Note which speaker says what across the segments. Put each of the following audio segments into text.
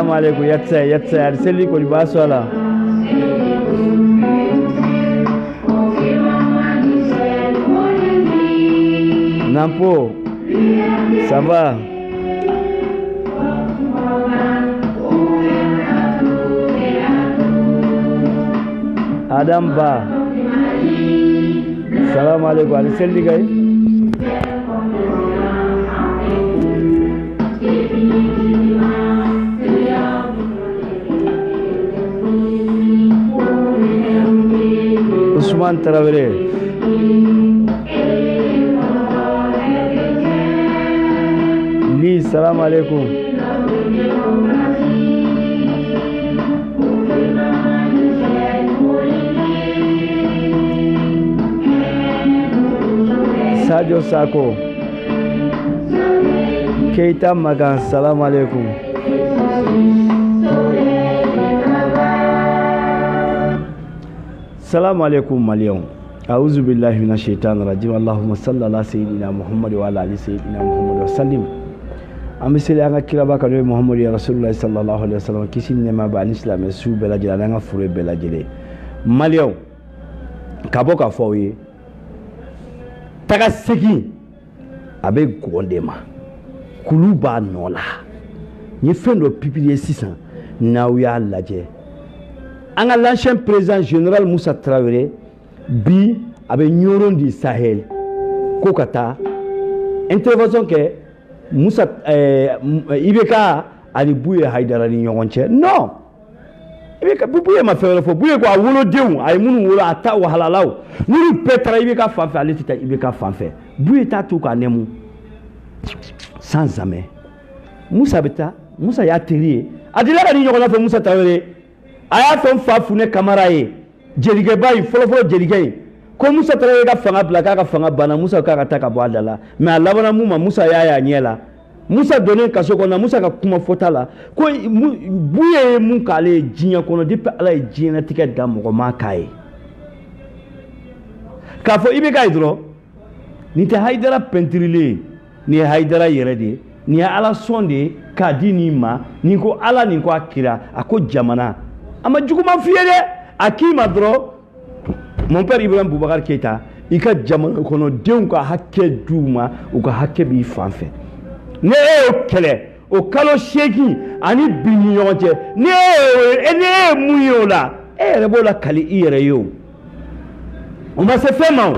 Speaker 1: Salam alaikum, yatsa, arseli ko libaso ala. Nampo, ça va? Adam Ba. Salam alaikum, arseli gay. Usman Traoré. Li, salam alaikum. Sadio Sako. Keita Magan, salam alaikum. Salam alaikum Malion. A'udhu billahi minash shaitanir rajim. Allahumma salli ala sayyidina Muhammad wa ala ali sayyidina Muhammad wa sallim. Amisele anga kiraba ka no Muhammad ya Rasulullah sallallahu alaihi wasallam kisi ne ma ba l'islam su bela jela nga fure bela jele. Malion kaboka foye. Taga segi abe gondema. Kuluba nola. Ni fendo pipier 600 na uya laje. L'ancien président général Moussa Traoré bi avec Nyoron du Sahel kokata intervention que Moussa Ibeka ali bouye Haidara ni nyonche non Ibeka bouye ma faire fo bouye ko wolo deun ay munu wolo ata wa halalaw nuru petra Ibeka fanfe ali tita Ibeka fanfe bouye ta tout ka nemu sans jamais Moussa beta Moussa ya térié adila ni nyona fe Moussa Traoré aya fɛn fa fune kamara ye jelige bayi fɔlɔfɔlɔ jelige ko Musa Traoré ka fanga bila k'a ka fanga banna Musa k'a ka taa ka bɔ a da la mais a labanna mun ma Musa y'a ɲɛ la Musa donnen kaso kɔnɔ Musa ka kuma fɔta la ko buye ye mun k'ale ye diɲɛ kɔnɔ depuis Ala ye diɲɛlatigɛ da mɔgɔ ma k'a ye k'a fɔ Ibeka ye dɔrɔn nin tɛ Haidara pɛntirilen nin ye Haidara yɛrɛ de ye nin ye Ala sɔn de ye k'a di nin ma nin ko Ala nin ko a kira a ko jamana ama juguma fiyede akima dro mon père Ibrahim Boubacar Keita ika jamana kono denw ka hakke duma u ka hakke bi fanfɛ ne o kɛlɛ o kalo seki ani bi ni ɲɔgɔn cɛ ne mun ye o la e yɛrɛ b'o la kali i yɛrɛ ye o ma se fɛn ma o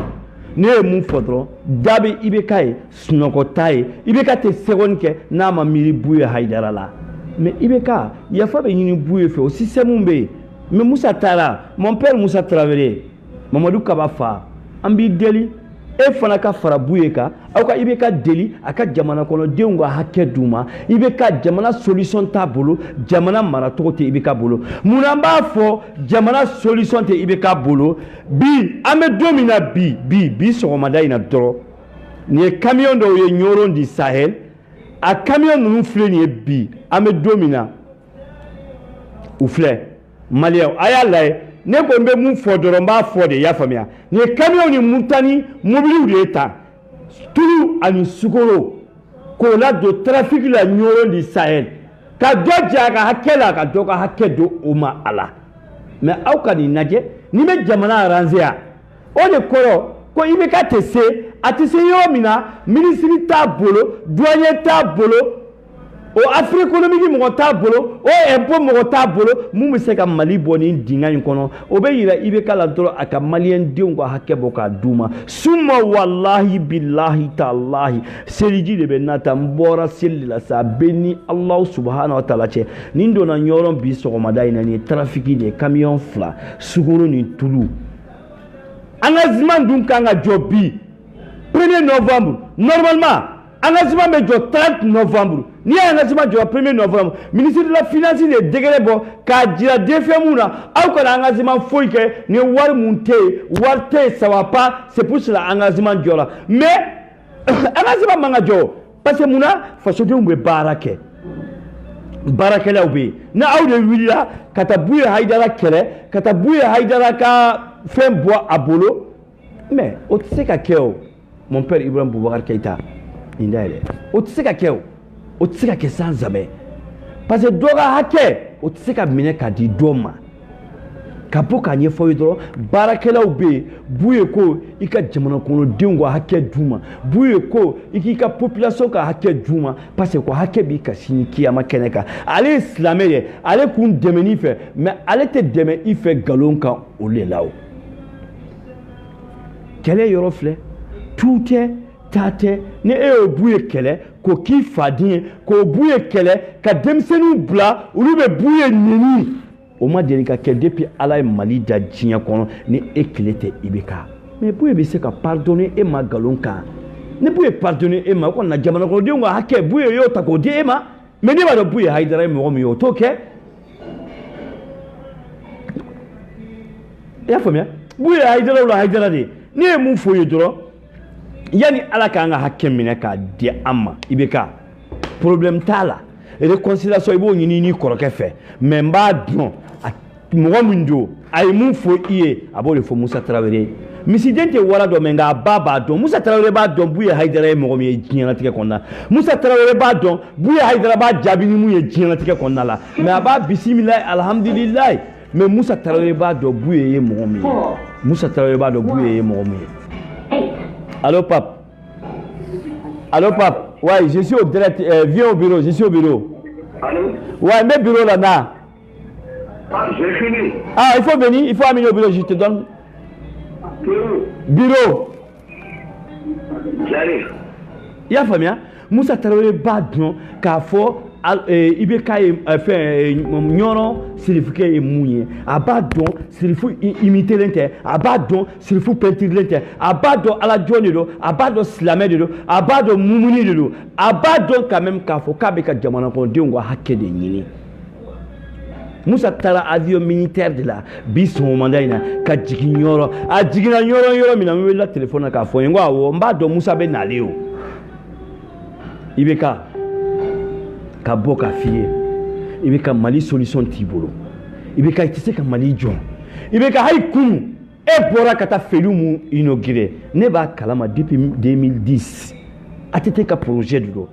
Speaker 1: ne ye mun fɔ dɔrɔn da bɛ Ibeka ye sunɔgɔta ye Ibeka tɛ seconde kɛ n'a ma miiri Buye Haidara la mais Ibeka yafa bɛ ɲini Buye fɛ o système bɛ yen mais Moussa taara mon père Moussa Traoré Mamadou Kaba fa an b'i deli e fana ka fara Buye kan aw ka Ibeka deli a ka jamana kɔnɔdenw ka hakɛ d'u ma Ibeka jamana solution t'a bolo jamana maracogo tɛ Ibeka bolo munna an b'a fɔ jamana solution tɛ Ibeka bolo bi an bɛ don min na bi sɔgɔmada in na dɔrɔn nin ye camion dɔw ye Nyoron du Sahel a camion ninnu filɛ nin ye bi an bɛ don min na u filɛ Malien a y'a lajɛ ne ko n bɛ mun fɔ dɔrɔn n b'a fɔ de i y'a faamuya nin ye camion ni mutani mobiliw de ye ta tulu ani sukoro k'o ladon trafic la Nyoron du Sahel ka dɔ jɛ a ka hakɛ la ka dɔ ka hakɛ don o ma a la mais aw ka nin lajɛ ni bɛ jamana arranger yan o de kɔrɔ ko Ibeka tɛ se a tɛ se yɔrɔ min na ministre t'a bolo douanier t'a bolo o Afrique économique mɔgɔ t'a bolo o impôt mɔgɔ t'a bolo mun bɛ se ka Mali bɔ nin dingɛ in kɔnɔ o bɛ yira Ibeka la dɔrɔn a ka maliyɛn denw ka hakɛ bɔ k'a d'u ma summa wallahi billahi talahi seliji de bɛ nata n bɔra seli de la sa bɛ ni Allah subhanahu wa ta'ala cɛ nin donna Nyoron bi sɔgɔmada in na nin ye trafic de ye camion 2 sukoro ni tulu engagement dun kan ka jɔ bi 1er novembre normalement engagement bɛ jɔ 30 novembre n'i y'a engagement jɔ 1er novembre ministre de la finance de décret bɔ k'a jira DFM na aw kana engagement foyi kɛ ni wari mun tɛ yen wari tɛ yen ça va pas c'est pour cela engagement jɔra mais engagement man ka jɔ parce que munna fasodenw bɛ baara kɛ baarakɛlaw bɛ yen ni aw de wulila ka taa Buye Haidara kɛlɛ ka taa Buye Haidara ka fɛn bɔ a bolo mais o tɛ se ka kɛ o mon père Ibrahim Boubacar Keita nin da yɛlɛ o tɛ se ka kɛ o tɛ se ka kɛ sans jamais parce que dɔ ka hakɛ o tɛ se ka minɛ ka di dɔ ma ka bɔ k'a ɲɛfɔ ye dɔrɔn baarakɛlaw bɛ yen b'u ye ko i ka jamana kɔnɔdenw ka hakɛ d'u ma b'u ye ko i k'i ka population ka hakɛ d'u ma parce que ko hakɛ b'i ka sini kiyama kɛnɛ kan ale ye silamɛ de ale kun dɛmɛ n'i fɛ mais ale tɛ dɛmɛ i fɛ nkalon kan o de la o kɛlɛ yɔrɔ filɛ tu tɛ taa tɛ ni e y'o b'u ye kɛlɛ k'o k'i faden ye k'o b'u ye kɛlɛ ka denmisɛnninw bila olu bɛ b'u ye nɛni o ma deli ka kɛ depuis ala ye Mali da diɲɛ kɔnɔ ni e tile tɛ IBK mais b'u ye bɛ se ka pardonner e ma nkalon kan ni b'u ye pardonner e ma o kɔni na jamana kɔnɔdenw ka hakɛ b'u ye y'o ta k'o di e ma mais ne b'a dɔn b'u ye Hayidara ye mɔgɔ min ye o t'o kɛ i y'a faamuya b'u ye Hayidara o la Hayidara de ne ye mun fɔ o ye dɔrɔn yani ala k'an ka hakɛ minɛ k'a di an ma IBK problème t'a la réconciliation i b'o ɲini n'i kɔrɔkɛ fɛ mais n b'a dɔn mɔgɔ min don a ye mun fɔ i ye a b'o de fɔ Musa Tarawele misiden tɛ wara dɔn mais nka a ba b'a dɔn Musa Tarawele b'a dɔn b'u ye Hayidara ye mɔgɔ min ye diɲɛlatigɛ kɔnɔna Musa Tarawele b'a dɔn b'u ye Hayidara b'a jaabi ni mun ye diɲɛlatigɛ kɔnɔna la mais a b'a bisimilayi alhamdulilayi mais Musa Tarawele b'a dɔn b'u ye mɔgɔ min ye Musa Tarawele b'a dɔn b'u ye mɔgɔ min ye allô pape ouais je suis au direct viens au bureau je suis au bureau
Speaker 2: allô
Speaker 1: ouais mais bureau là na
Speaker 2: j'ai fini
Speaker 1: il faut venir il faut amener au bureau je te donne bureau
Speaker 2: j'arrive
Speaker 1: il y a famille Musa Tarawele b'a dɔn k'a fɔ IBK ye fɛn ɲɔrɔ sirifukɛ ye mun ye a b'a dɔn sirifu imitelen tɛ a b'a dɔn sirifu pɛntirilen tɛ a b'a dɔn alajɔn de don a b'a dɔn silamɛ de don a b'a dɔn mumuni de don a b'a dɔn quand même k'a fɔ k'a bɛ ka jamana kɔnɔdenw ka hakɛ de ɲini Musa taara avion militaire de la bi sɔgɔmada in na ka jigin ɲɔrɔ a jiginna yɔrɔ min na n wulila téléphone na k'a fɔ n ye n ko awɔ n b'a dɔn Musa bɛ nalen o IBK ka bɔ ka f'i ye IBK Mali solution t'i bolo IBK i tɛ se ka Mali jɔ IBK hali kunu e bɔra ka taa feliw mun inauguré ne b'a kalama depuis 2010 ATT ka projet de don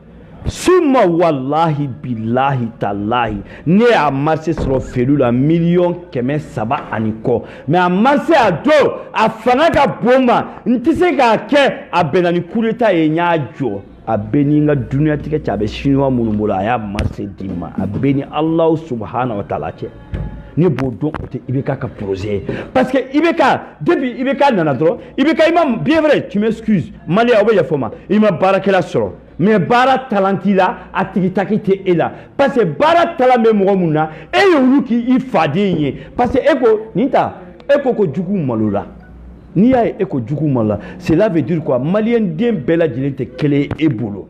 Speaker 1: summa wallahi billahi talahi ne y'a marché sɔrɔ feliw la $300,000 ani kɔ mais a marché a don a fanga ka bon ma n tɛ se k'a kɛ a bɛnna ni coup d'état ye n y'a jɔ a bɛ ni n ka duniyatigɛ cɛ a bɛ chinois minnu bolo a y'a marché di ma a bɛ ni Alahu subhanahu wa taala cɛ ne b'o dɔn o tɛ IBK ka projet ye parce que IBK depuis IBK nana dɔrɔn IBK i ma bien vrai tu m'excuses Malien aw bɛ yafa ma i ma baarakɛla sɔrɔ mais baara talan t'i la a tigitaki tɛ e la parce que baara talan bɛ mɔgɔ mun na e y'olu k'i faden ye parce que e ko nin ta e ko ko jugu malo la n'i y'a ye e ko jugu malo la cela veut dire quoi malien den bɛɛ lajɛlen tɛ kelen ye e bolo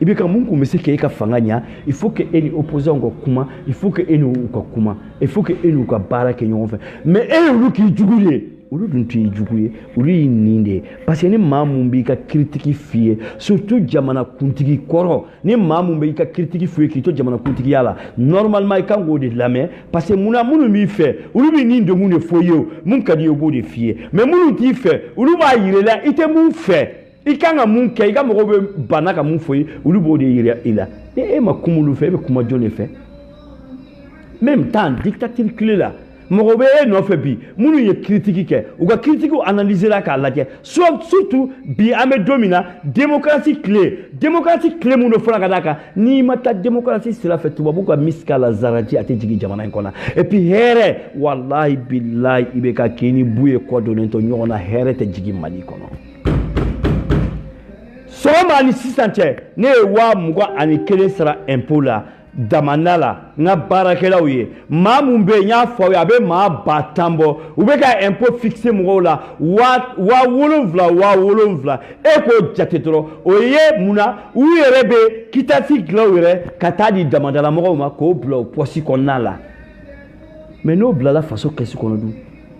Speaker 1: IBK mun kun bɛ se k'e ka fanga ɲa il faut que e ni opposant ka kuma il faut que e n'u ka kuma il faut que e n'u ka baara kɛ ɲɔgɔn fɛ mais e y'olu k'i jugu ye olu dun t'i jugu ye olu y'i nin de ye parce que ni maa mun b'i ka critique f'i ye surtout jamana kuntigi kɔrɔ ni maa mun b'i ka critique f'i ye k'i to jamana kuntigiya la normalement i kan k'o de lamɛn parce que munna minnu b'i fɛ olu bɛ nin degun de fɔ i ye o mun ka di ye o b'o de f'i ye mais minnu t'i fɛ olu b'a yira i la i tɛ mun fɛ i kan ka mun kɛ i ka mɔgɔw bɛ banna ka mun fɔ i ye olu b'o de yira i la ni e ma kuma olu fɛ e bɛ kuma jɔn de fɛ même temps dictature tile la mɔgɔ bɛ e nɔfɛ bi minnu ye critique kɛ u ka critique analyser la k'a lajɛ surtout bi an bɛ don min na démocratie clé mun do fɔlɔ ka d'a kan n'i ma taa démocratie sira fɛ tubabu ka miska la zaraji a tɛ jigin jamana in kɔnɔ et puis hɛrɛ wallahi billahi i bɛ ka k'i ni bu ye kɔ donnen to ɲɔgɔn na hɛrɛ tɛ jigin Mali kɔnɔ sɔgɔma ani sisan cɛ ne ye $21,000 sara impôt la damanda la n ka baarakɛlaw ye maa mun bɛ yen n y'a fɔ aw ye a bɛ maa 10,000 bɔ u bɛ ka impôt fixé mɔgɔw la 7,000 e k'o jate dɔrɔn o ye mun na u yɛrɛ bɛ kitasi dilan u yɛrɛ ka taa di damadala mɔgɔw ma k'o bila o pɔsi kɔnɔna la mais n'o bilala faso kɛsi kɔnɔ dun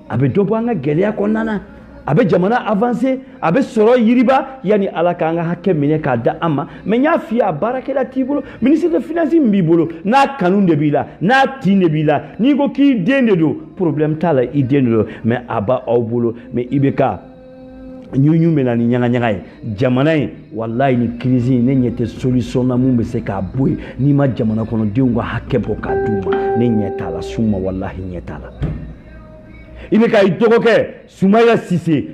Speaker 1: a bɛ dɔ bɔ an ka gɛlɛya kɔnɔna na a bɛ jamana avancer a bɛ sɔrɔ yiriba yani ala k'an ka hakɛ minɛ k'a da an ma mais n y'a f'i ye a baarakɛla t'i bolo ministre de finance min b'i bolo n'a kanu de b'i la n'a tin de b'i la n'i ko k'i den de don problème t'a la i den de don mais a b'aw bolo mais IBK nyunyu mena ni nyanga ye jamana ye wallahi ni crise ne nyete solution na mun be se ka boy ni ma jamana kono dengo hakke bo ka duma ne nyeta la suma wallahi nyeta la ibe ka idoko ke Soumaïla Cissé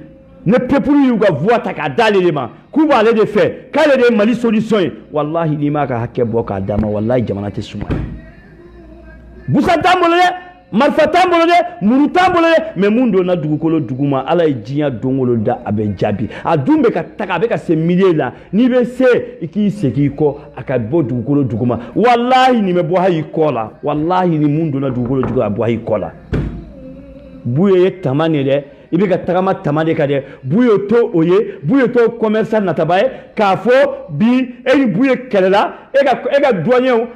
Speaker 1: ne peuple yu ga voix ta ka dalelema ku ba le de fait kale de mali solution wallahi ni ma ka hakke bo ka dama wallahi jamana te suma busa tambolo Malfa tambolo de muru tambolo de mais mundo na dugukolo duguma ala e jinya dongolo da abe jabi adumbe ka taka abe ka se milier la ni be se iki seki ko aka bo dugukolo duguma wallahi ni me bo hayi kola wallahi ni mundo na dugukolo duguma bo hayi kola buye tamane de ibe ka tagama tamade ka de buye to oye buye to commerçant na tabaye ka fo bi e buye kelela e ga douanier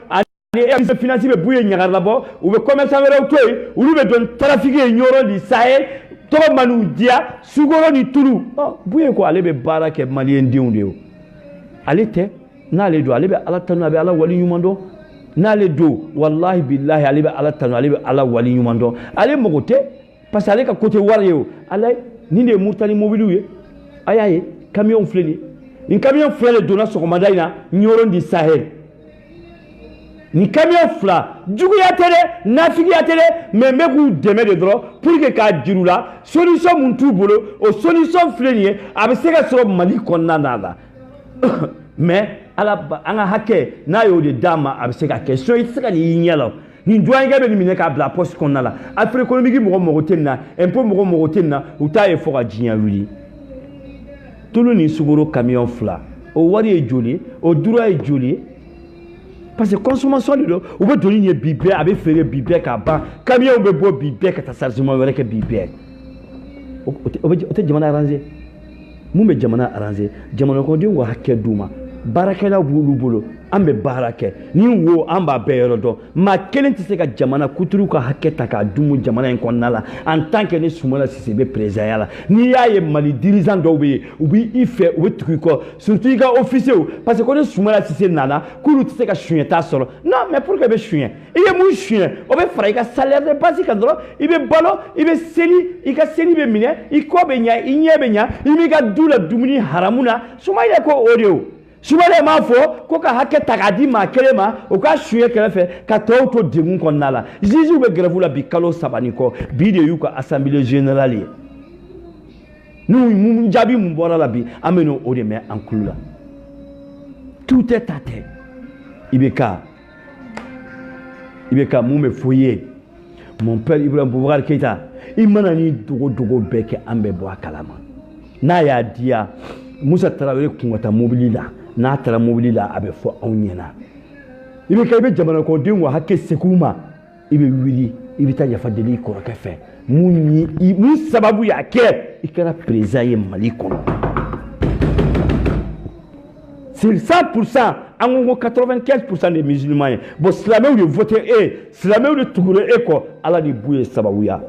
Speaker 1: et financier be bouye nyagar labo ou be commerçant wera toy ou be don trafiquer nyoro di Sahel to manu dia sugoro ni tulu bouye ko ale be barake malien diunde ale te na le do ale be ala tanu be ala wali nyumando na le do wallahi billahi ale be ala tanu ale be ala wali nyumando ale mogote parce ale ka côté waryo ale ni de murtani mobilu ye ayaye camion fleni in camion fleni dona so komadaina nyoro di Sahel ni camion fla jugu ya tele nafigi ya tele mais meku deme de dro pour que ka jirula solution mun tu bolo o solution flenier abe se ka so mali konna nada mais ala anga hake na yo de dama abe se ka question itska ni nyalo ni doyen ga be ni mineka bla poste konna la afre économique mo tenna un peu mo tenna uta e foka jinya wuli tulu ni sugoro camion fla o wari e joli o dura e joli parce que consommation de l'eau ou peut donner bibé avec faire bibé kaba camion be bo bibé ka tasarjuma wala ke bibé o te jamana arranger mu be jamana arranger jamana ko di wa hakke duma barakela bulu ambe barake ni wo amba beyero do ma kelen ti se ka jamana kuturu ka hakke ta ka dumu jamana en konnala en tant que ni Soumaïla Cissé be président la ni yaye mali dirigeant do be ubi ife o tuku ko surtout ga officier parce que ni Soumaïla Cissé nana kulu ti se ka chouin ta solo non mais pour que be chouin il est mou chouin o be fara ka salaire de basique andro il be balo il be seli il ka seli be mine il ko be nya il nye be nya il mi ga dula dumuni haramuna Soumaïla ko audio Soumaïla ma fo ko ka hakke takadi ma kelema o ka shuye kelefe ka to dingun konnala jizu be grève la bi kalo sabani ko bi de yu ko assemblée générale nous mun jabi mun bora la bi ameno o de me ankula tout est à terre ibeka mu me foyer mon père Ibrahim Boubacar Keita imanani dogo beke ambe bo akalama na ya dia Moussa Traoré kungata mobili la na tara mobili la abe fo awnyena ibe kay be jamana ko dingo hakke sekuma ibe wili ibe ta yafa deli ko kafe munyi mu sababu ya ke ikara président Mali kono c'est 100% en 95% des musulmans bon slamé ou de voter slamé ou de tourner ko ala ni bouye sababu ya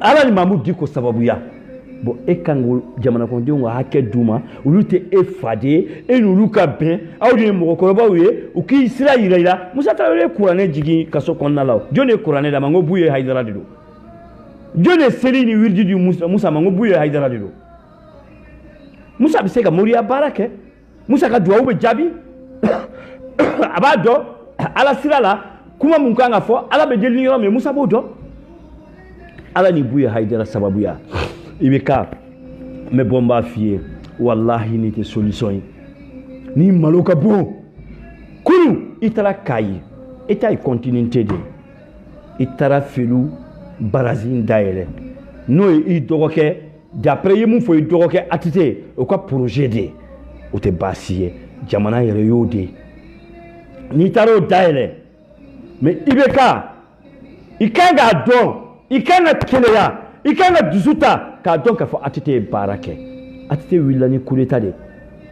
Speaker 1: ala ni Mamoud diko sababu ya bon e kango jamana ko ndi nga hakke duma ulute e fade e nuluka ben awdi mo ko ba we u ki sira yira Moussa Traoré Qur'ane jigi kaso konna law jone Qur'ane da mango buye haydara dido jone selini wirdi du Moussa mango buye haydara dido Moussa bisega moriya barake Moussa ka duwa ube jabi abado ala sira la kuma munkanga fo ala be jeli yoro me Moussa bodo ala ni buye haydara sababu ya ibeka me bomba fier wallahi ni te solution ni maloka bon kunu itara kai eta continuité de itara felu barazin daire no i dogoke d'après yemu fo i dogoke atite o ko projet de o te basiye jamana yere yode ni taro daire mais ibeka ikanga don ikanga keleya ikanga dusuta ka donc fo atite barake atite wilani kuleta de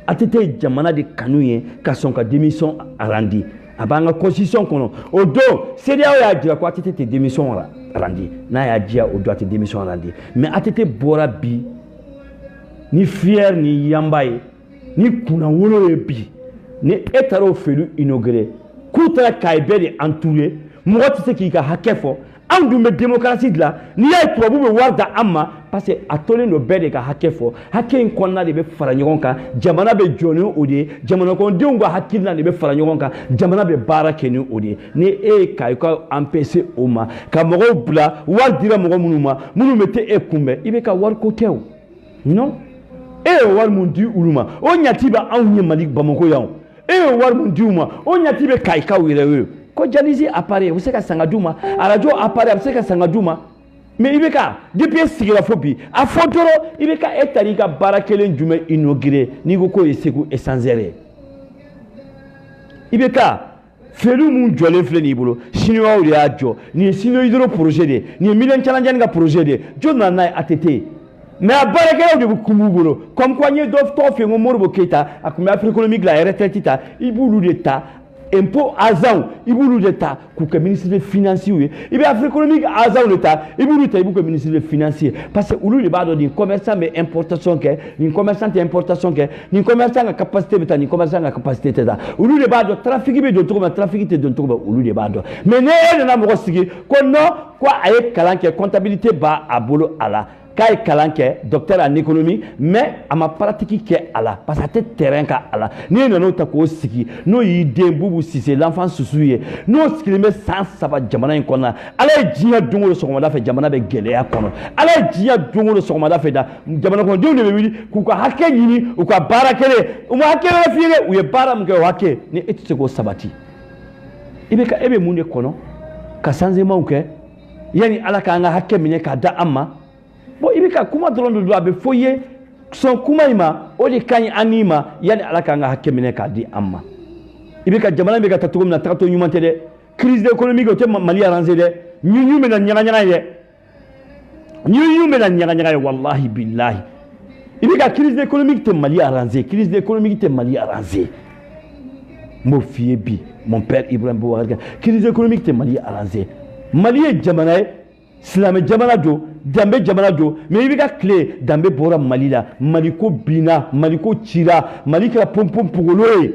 Speaker 1: atite jamana de kanuye ka son ka démission arandi abanga constitution kono odo CEDEAO ya dira ko atite te démission arandi na ya dia odo atite démission arandi mais atite bora bi ni fier ni yambaye ni kuna wolo bi ni etaro felu inauguré kutra kaibe de entouré mo tise ki ka hakefo andu me démocratie de la ni ya tubabu be warda amma parce que a tolen do bɛɛ de ka hakɛ fɔ hakɛ in kɔnɔna de bɛ fara ɲɔgɔn kan jamana bɛ jɔ ni o de ye jamanakɔnɔdenw ka hakilina de bɛ fara ɲɔgɔn kan jamana bɛ baara kɛ ni o de ye ni e ye ka empêcher o ma ka mɔgɔw bila wari dira mɔgɔ minnu ma minnu bɛ te e kunbɛn i bɛ ka wari ko tɛ o non e ye wari mun di olu ma o ɲati bɛ anw ye Mali Bamako yan e ye wari mun di u ma o ɲati bɛ kayikaw yɛrɛ ye ko dialyse appareil a bɛ se ka san ka d'u ma radio appareil a bɛ se ka san ka d'u ma mais i bɛ ka depuis e sigira fo bi a fɔ dɔrɔn i bɛ ka e taara i ka baara kelen jumɛn inauguré n'i ko k'o ye Segu Essentiel ye i bɛ ka felu mun jɔlen filɛ nin bolo chinois de y'a jɔ nin ye Sino Hydro projet de ye nin ye Million Challenge ka projet de ye jɔn nana n'a ye ATT mais a baarakɛlaw de bɛ kun b'u bolo comme quoi n ye dɔ tɔgɔ fɛ yen ko Modibo Keyita a tun bɛ Africonomique la retraite ta i b'olu de ta impôt agents i b'olu de ta k'u kɛ ministre des finances ye i bɛ Africonomique agents de ta i b'olu ta i b'u kɛ ministre des finances ye parce que olu de b'a dɔn nin commerçant bɛ importation kɛ nin commerçant tɛ importation kɛ nin commerçant ka capacité bɛ taa nin commerçant ka capacité tɛ taa olu de b'a dɔn trafic bɛ don cogo min trafic tɛ don cogo min olu de b'a dɔn mais ne e nana mɔgɔ sigi ko non ko a ye kalan kɛ comptabilité b'a bolo a la k'a ye kalan kɛ docteur en économie mais a ma pratique kɛ a la parce que a tɛ terrain ka a la n'i nana o ta k'o sigi n'o y'i den Boubou Cissé l'enfant Soussou ye n'o sigilen bɛ san 3 jamana in kɔnɔ ala ye diɲɛ don o don sɔgɔmada fɛ jamana bɛ gɛlɛya kɔnɔ ala ye diɲɛ don o don sɔgɔmada fɛ da jamana kɔnɔdenw de bɛ wuli k'u ka hakɛ ɲini u ka baara kelen u ma hakɛ wɛrɛ f'i ye dɛ u ye baara min kɛ o hakɛ ni e tɛ se k'o sabati i bɛ ka e bɛ mun de kɔnɔ ka changement kɛ yanni ala k'an ka hakɛ minɛ k'a da an ma bon i bɛ ka kuma dɔrɔn de don a bɛ fɔ i ye sɔn kuma in ma o de ka ɲi an ni ma yanni ala k'an ka hakɛ minɛ k'a di an ma i bɛ ka jamana bɛ ka taa cogo min na tagato ɲuman tɛ dɛ crise économique o tɛ Mali arranger dɛ ɲuɲu bɛ na ɲagaɲaga ye ɲuɲu bɛ na ɲagaɲaga ye walahi bilahi i bɛ ka crise économique tɛ Mali arranger crise économique tɛ Mali arranger n b'o f'i ye bi mon père Ibrahim Boubacar crise économique tɛ Mali arranger Mali ye jamana ye silamɛ jamana don danbe jamana don mais i bɛ ka tile danbe bɔra Mali la Mali ko binna Mali ko cira Mali kɛra pɔnpɔn pogolo ye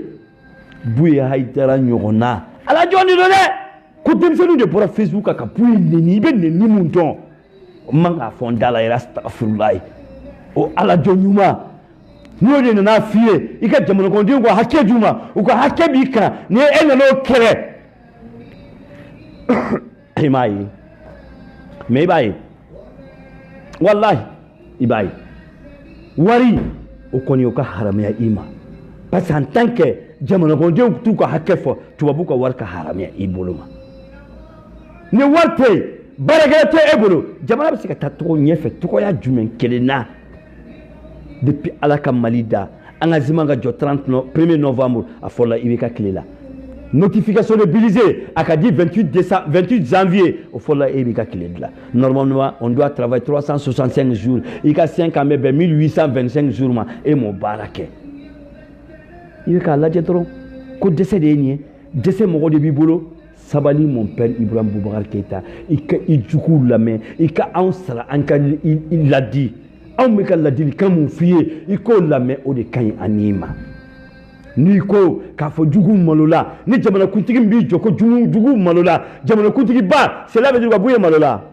Speaker 1: Buye Haidara ɲɔgɔn na ala jɔn de don dɛ ko denmisɛnninw de bɔra Facebook kan ka Buye neni i bɛ neni mun dɔn o man k'a fɔ n da la yɛrɛ astagfirulayi o ala jɔn ɲuman n'o de nana f'i ye i ka jamanakɔnɔdenw ka hakɛ d'u ma u ka hakɛ b'i kan ni e nana o kɛlɛ i m'a ye mais i b'a ye wallahi i b'a ye wari o kɔni o ka haramuya i ma parce que en tant que jamanakɔnɔdenw t'u ka hakɛ fɔ tubabu ka wari ka haramuya i bolo ma ni wari tɛ yen baarakɛla tɛ e bolo jamana bɛ se ka taa tɔgɔ ɲɛfɛ tɔgɔya jumɛn kelen na depuis ala ka Mali da an ka ziman ka jɔ 1er novembre a fɔra i bɛ ka tile la notification de Bélizé a ka di 28 janvier au fɔra e b'i ka tile dilan normalement on doit travailler 365 jours i ka 5 ans bɛ bɛn 1825 jours ma e m'o baara kɛ i bɛ k'a lajɛ dɔrɔn ko dɛsɛ de ye nin ye dɛsɛ mɔgɔ de b'i bolo sabali mon père Ibrahim Boubacar Keïta i ka i juguw lamɛn i ka anw sara an ka i ladi anw bɛ ka ladilikan mun f'i ye i k'o lamɛn o de ka ɲi ani ma n'i ko k'a fɔ juguw malola ni jamanakuntigi min b'i jɔ ko juguw malola jamanakuntigi ba c'est là bɛ dire ka Buye malola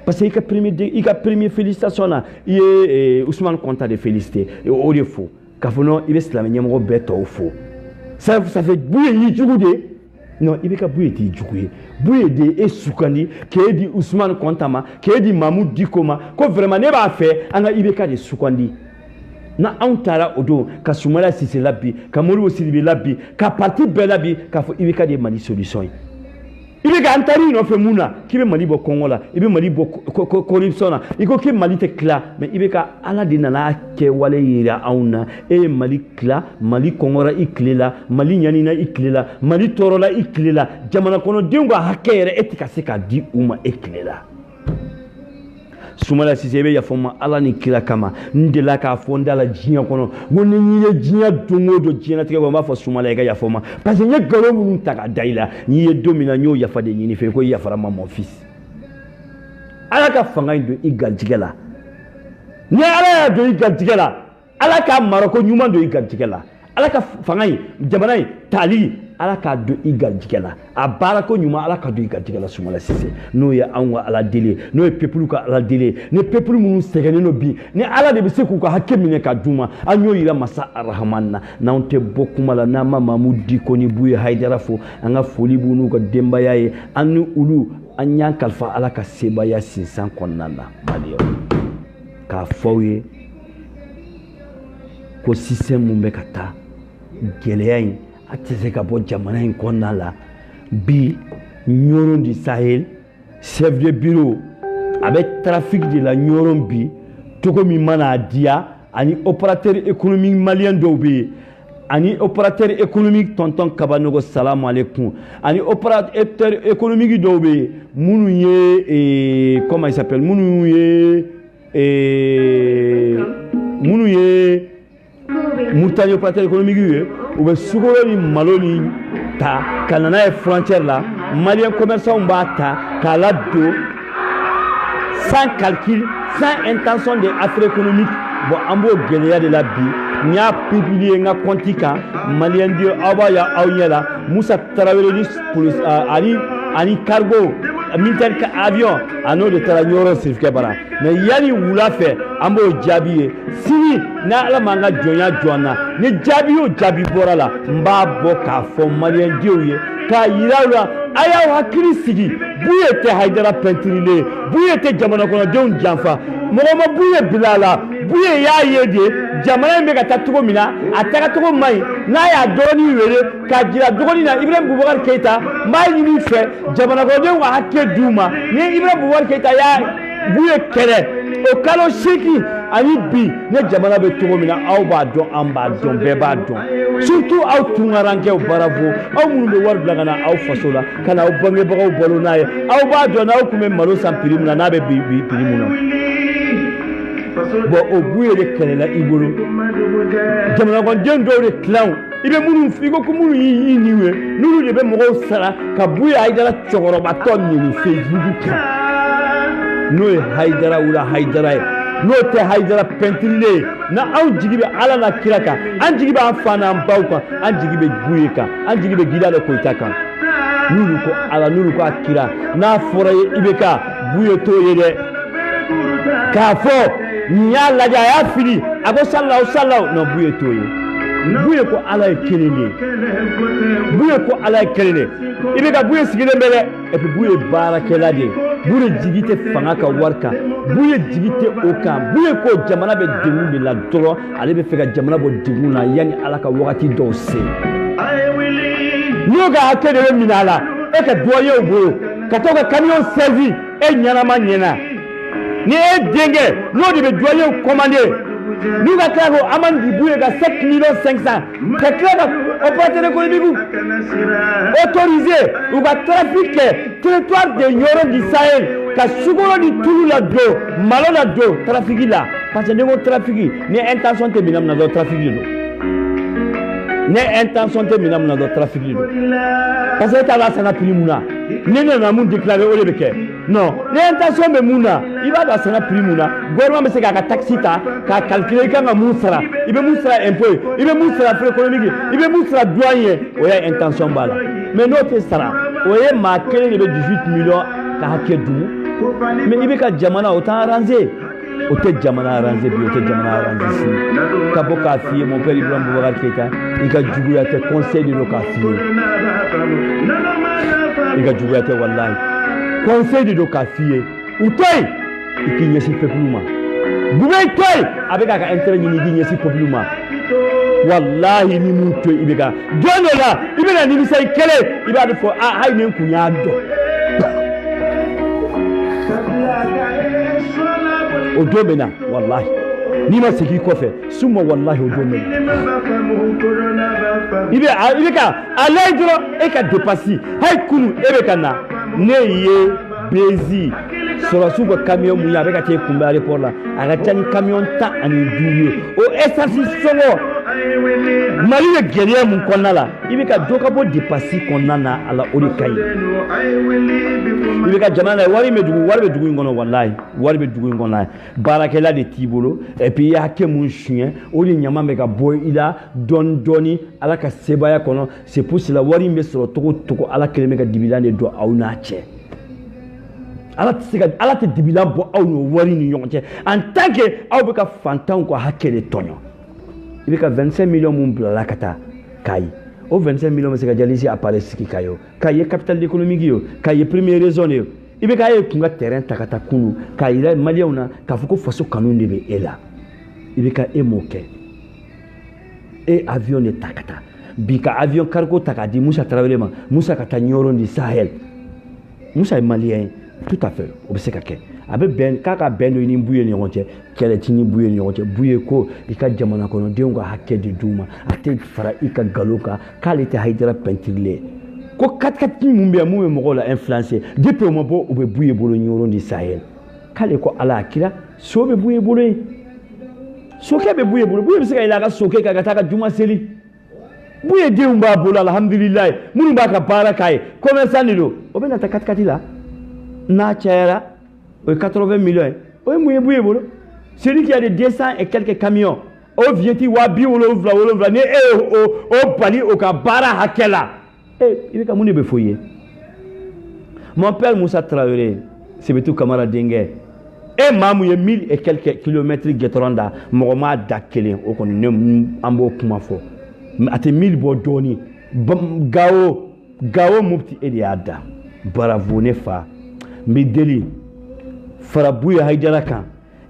Speaker 1: parce que i ka premier félicitation na i ye Ousmane Konta de féliciter o de fo k'a fɔ non i bɛ silamɛ ɲɛmɔgɔ bɛɛ tɔw fo ça fait Buye y'i jugu de non i bɛ ka Buye t'i jugu ye Buye de e sukandi k'e di Ousmane Konta ma k'e di Mamou Diko ma ko vraiment ne b'a fɛ an ka IBK de sukandi na anw taara o don ka Soumana Cissé labi ka Modibo Sidibé labi ka parti bɛɛ labi k'a fɔ IBK de ye Mali solution ye i bɛ ka an taara i nɔfɛ mun na k'i bɛ Mali bɔ kɔngɔ la i bɛ Mali bɔ corruption na i ko k'i Mali tɛ tila mais i bɛ ka ala de nana kɛwale yira anw na e ye Mali tila Mali kɔngɔra i tile la Mali ɲanina i tile la Mali tɔɔrɔla i tile la jamana kɔnɔdenw ka hakɛ yɛrɛ e tɛ ka se k'a di u ma e tile la Soumana Cissé bɛ yafa ma ala ni kira kama n delila k'a fɔ n da la diɲɛ kɔnɔ ko ni n ye diɲɛ don o don diɲɛlatigɛ kɔnɔ n b'a fɔ Soumana i ka yafa ma parce que n ye nkalon minnu ta ka da i la n'i ye don min na n y'o yafa de ɲini fɛ ko i yafara ma mon fils ala ka fanga in don i garijɛgɛ la ni ala y'a don i garijɛgɛ la ala ka mara ko ɲuman don i garijɛgɛ la ala ka fanga in jamana in tali ala ka do igarjigɛ la a baara ko ɲuman ala ka do igarjigɛ la Soumana Cissé n'o ye anw ka ala deli n'o ye peuple ka ala deli ni peuple minnu sɛgɛnnen no bi ni ala de bɛ se k'u ka hakɛ minɛ ka d'u ma an y'o yira masa arahman na n'anw tɛ bɔ kuma la n'an ma Mamu Diko ni Buye Haidara fo an ka foli b'u n'u ka denbaya ye an ni olu an y'an kalifa ala ka sebaya sinsan kɔnɔna na maliyɛnw k'a fɔ aw ye ko système mun bɛ ka taa gɛlɛya in a tɛ se ka bɔ jamana in kɔnɔna la bi Ɲɔrɔn du Sahel chef de bureau a bɛ trafic de la Ɲɔrɔn bi cogo min mana a diya ani opérateur économique malien dɔw bɛ yen ani opérateur économique tonton Kabanogo salamu alaikum ani opérateur économique dɔw bɛ yen minnu ye comment il s'appelle minnu ye Mourtani opérateur économique ye u bɛ sukaro ni malo ni ta ka na n'a ye frontière la malien commerçant b'a ta k'a ladon sans calcul sans intention de affaire économique bon an b'o gɛlɛya de la bi n y'a publié n ka compte kan malien de aw b'a ye aw ɲɛ la Musa Tarawele ni police ani cargo militaire avion a n'o de taara Ɲɔrɔn sirifukɛ bara mais yani wula fɛ an b'o jaabi ye sini ni ala m'an ka jɔnya jɔ an na ni jaabi o jaabi bɔra la n b'a bɔ k'a fɔ maliɛndenw ye k'a yira u la a y'aw hakili sigi Buye tɛ Haidara pɛntirilen Buye tɛ jamana kɔnɔdenw janfa mɔgɔ ma Buye bila a la Buye y'a ye de jamana in bɛ ka taa cogo min na a tagacogo man ɲi n'a y'a dɔgɔnin wele k'a jira dɔgɔnin na Ibrahim Boubacar Keita n b'a ɲini fɛ jamana kɔnɔdenw ka hakɛ d'u ma ni Ibrahim Boubacar Keita y'a Buye kɛlɛ o kalo 8 ani bi ne jamana bɛ cogo min na aw b'a dɔn an b'a dɔn bɛɛ b'a dɔn surtout aw tunkarankɛw barafo aw minnu bɛ wari bila ka na aw faso la ka na aw bangebagaw balo n'a ye aw b'a dɔn n'aw tun bɛ malo san prix min na n'a bɛ bi prix min na bon o Buye de kɛlɛla i bolo jamana kɔnɔden dɔw de tilan i bɛ minnu i ko ko minnu y'i niw ye n'olu de bɛ mɔgɔw sara ka Buye Haidara cɛkɔrɔbatɔ ɲini Facebook kan n'o ye Haidara wula Haidara ye n'o tɛ Haidara pɛntirilen na anw jigi bɛ ala na kira kan an jigi bɛ an fa n'an baw kan an jigi bɛ Buye kan an jigi bɛ Gidale Koyita kan n'olu ko ala n'olu ko a kira n'a fɔra ye i bɛ ka Buye t'o ye dɛ k'a fɔ n y'a lajɛ a y'a fili a ko salaw non Buye t'o ye Buye ko ala ye kelen de Buye ko ala ye kelen de i bɛ ka Buye sigilen bɛ dɛ et puis Buye baarakɛla de Buye jigi tɛ fanga ka wari kan Buye jigi tɛ o kan Buye ko jamana bɛ degun de la dɔrɔn ale bɛ fɛ ka jamana bɔ degun na yanni ala ka wagati dɔw se n'o ka hakɛ de bɛ minɛ a la e ka duwawu ye o bolo ka to ka camion servi e ɲɛnama ɲɛna ni e denkɛ n'o de bɛ duwawu ye commandé n'u ka tila ko Amadu Buye ka 7 500 000 ka tila ka opérateur économique autorisé u ka trafic kɛ territoire de Ɲɔrɔn du Sahel ka sukaro ni tulu la don malo la don trafic la parce que ni ko trafic ni intention tɛ minɛ min na dɔrɔn trafic de don ni intention tɛ minɛ min na dɔrɔn trafic de don parce que e t'a dɔn a sanna prix mun na ni ne nana mun déclarer o de bɛ kɛ non ni intention bɛ mun na i b'a dɔn a sanna prix mun na gouvernement bɛ se k'a ka taxe ta k'a calculer i kan ka mun sara i bɛ mun sara impôt ye i bɛ mun sara frais économique i bɛ mun sara douane ye o y'a intention b'a la mais n'o tɛ sara o ye maa kelen de bɛ 18 millions ka hakɛ dun mais i bɛ ka jamana o t'a arrangé o tɛ jamana arrangé bi o tɛ jamana arrangé sini ka bɔ k'a f'i ye mon père Ibrahim Boubacar Keita i ka juguya tɛ conseil de don k'a f'i ye i ka juguya tɛ walahi conseil de don k'a f'i ye u to yen i k'i ɲɛsin peuple ma Buye to yen a bɛ k'a ka intérêt ɲini i k'i ɲɛsin peuple ma wallahi ni mun to yen i bɛ ka don dɔ la i bɛ na nimisa i kelen i b'a fɔ ah hali ni n kun y'a dɔn o don bɛ na wallahi n'i ma segin i kɔfɛ suma wallahi o don bɛ na i bɛ ka a lajɛ dɔrɔn e ka dépasse hali kunu e bɛ ka na ne ye Bezi sɔrɔsiw ka camion mun ye a bɛ ka taa i kunbɛn aéroport la a ka ca ni camion 15 ye o essence sɔngɔ mali bɛ gɛlɛya mun kɔnɔna la i bɛ ka dɔ ka bɔ dépense kɔnɔna na ala o de ka ɲi i bɛ ka jamana la wari bɛ dugu in kɔnɔ wallahi wari bɛ dugu in kɔnɔ baarakɛla de t'i bolo et puis i y'a kɛ mun suɲɛ o de ɲama bɛ ka bɔ i la dɔɔni dɔɔni ala ka sebaya kɔnɔ c'est pour cela wari in bɛ sɔrɔ togo togo ala kelen bɛ ka dibilan de don aw n'a cɛ ala tɛ dibilan bɔ aw n'o wari ni ɲɔgɔn cɛ en tant que aw bɛ ka fantanw ka hakɛ de tɔɲɔ i bɛ ka 25 millions mun bilala ka taa Kayi o 25 millions bɛ se ka jalisi appareil sigi Kayi o Kayi ye capital économique ye o Kayi ye premier raison ye o i bɛ k'a ye kun ka terrain ta ka taa kunu k'a yira maliyɛnw na k'a fɔ ko faso kanu de bɛ e la i bɛ ka e m'o kɛ e avion de ta ka taa bi ka avion cargo ta k'a di Musa Tarawele ma Musa ka taa ɲɔrɔn di Sahel Musa ye maliyɛn ye tout à fait o bɛ se ka kɛ a bɛ bɛn k'a ka bɛn dɔ i ni Buye ni ɲɔgɔn cɛ kɛlɛ t'i ni Buye ni ɲɔgɔn cɛ Buye ko i ka jamana kɔnɔdenw ka hakɛ de d'u ma a tɛ fara i ka nkalon kan k'ale tɛ Hayidara pɛntirilen ko 4x4 mun bɛ yan mun bɛ mɔgɔw la influencer depuis o ma bɔ u bɛ Buye bolo ɲɔrɔn di Sahel k'ale ko ala kira so bɛ Buye bolo yen sokɛ bɛ Buye bolo Buye bɛ se ka yɛlɛ a ka sokɛ kan ka taa ka juma seli Buye denw b'a bolo alhamdulilayi minnu b'a ka baara k'a ye commerçant de don o bɛ na taa 4x4 la n'a cayara o ye 80 millions o ye mun ye Buye bolo celui qui a des 200 et quelques camions o vieti wa bi wolonwula ni e o bali o ka baara hakɛ la i bɛ ka mun de bɛ fɔ i ye mon père Musa Traoré Sebetu Kamara denkɛ e maa mun ye 1000 et quelques kilomètres gɛtɔrɔn da mɔgɔ m'a da kelen o kɔni ne an b'o kuma fɔ a tɛ 1000 bɔ dɔɔni Gawo mufti e de y'a da bravo ne fa n bɛ deli fara Buye Hayidara kan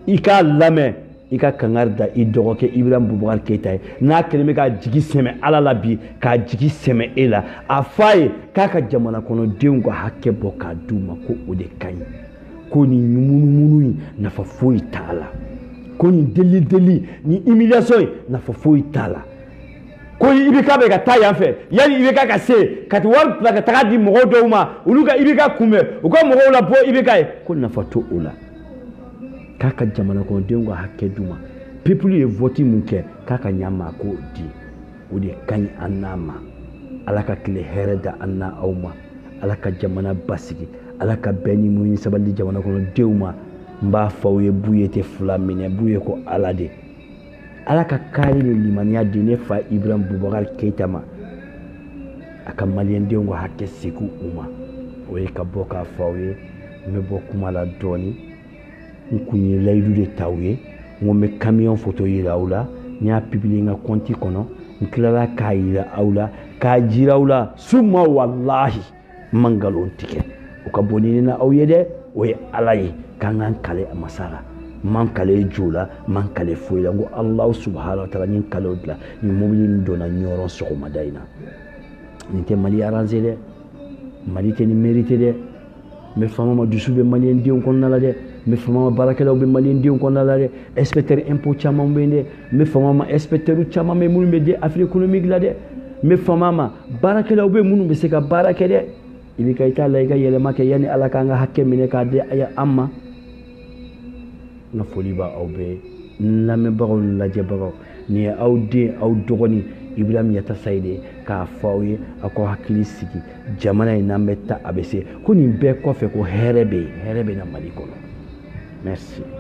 Speaker 1: i k'a lamɛn i ka kangari da i dɔgɔkɛ Ibrahim Boubacar Keita ye n'a kɛlen bɛ ka jigi sɛmɛ ala la bi k'a jigi sɛmɛ e la a f'a ye k'a ka jamana kɔnɔdenw ka hakɛ bɔ k'a d'u ma ko o de ka ɲi ko nin munumunu in nafa foyi t'a la ko nin deli ni humiliation in nafa foyi t'a la ko IBK bɛ ka taa yan fɛ yani IBK ka se ka wari bila ka taga di mɔgɔw dɔw ma olu ka IBK kunbɛn u ka mɔgɔw la bɔ IBK ye ko nafa to o la k'a ka jamana kɔnɔdenw ka hakɛ d'u ma peuple ye vote mun kɛ k'a ka ɲa ma ko di o de ka ɲi an n'a ma ala ka tile hɛrɛ da an n'a aw ma ala ka jamana basigi ala ka bɛn ni muɲu sabali jamana kɔnɔdenw ma n b'a fɔ aw ye Buye tɛ fila minɛ Buye ko ala de ala ka kari ni limaniya di ne fa Ibrahim Boubacar Keita ma a ka maliyɛndenw ka hakɛ segi u ma o ye ka bɔ k'a fɔ aw ye n bɛ bɔ kuma la dɔɔni n kun ye layidu de ta aw ye n ko n bɛ camion photo yira aw la n y'a publier n ka compte kɔnɔ n tilala k'a yira aw la k'a jira aw la suma wallahi n ma nkalon tigɛ o ka bon ni ne na aw ye dɛ o ye ala ye k'an k'an kale a masa la man kale jo la man kale foyi la n ko Allahu subhanahu wa ta'ala nin kalew dilan nin mobili in donna ɲɔrɔn sɔgɔmada in na nin tɛ Mali arranger dɛ Mali tɛ nin mérité dɛ n bɛ fama ma dusu bɛ maliyɛndenw kɔnɔna la dɛ n bɛ fama ma baarakɛlaw bɛ maliyɛndenw kɔnɔna la dɛ inspecteur impôt caman bɛ yen dɛ n bɛ fama ma inspecteur caman bɛ minnu bɛ di affaire économique la dɛ n bɛ fama ma baarakɛlaw bɛ minnu bɛ se ka baara kɛ dɛ i bɛ ka i t'a la i ka yɛlɛma kɛ yanni ala k'an ka hakɛ minɛ k'a di an ma n ka foli b'aw bɛɛ n lamɛnbagaw ni lajɛbagaw nin ye aw den aw dɔgɔnin Ibrahim Yata Sayide k'a fɔ aw ye aw ka hakili sigi jamana in n'an bɛ taa a bɛ se ko nin bɛɛ kɔfɛ ko hɛrɛ bɛ yen hɛrɛ bɛ na Mali kɔnɔ merci.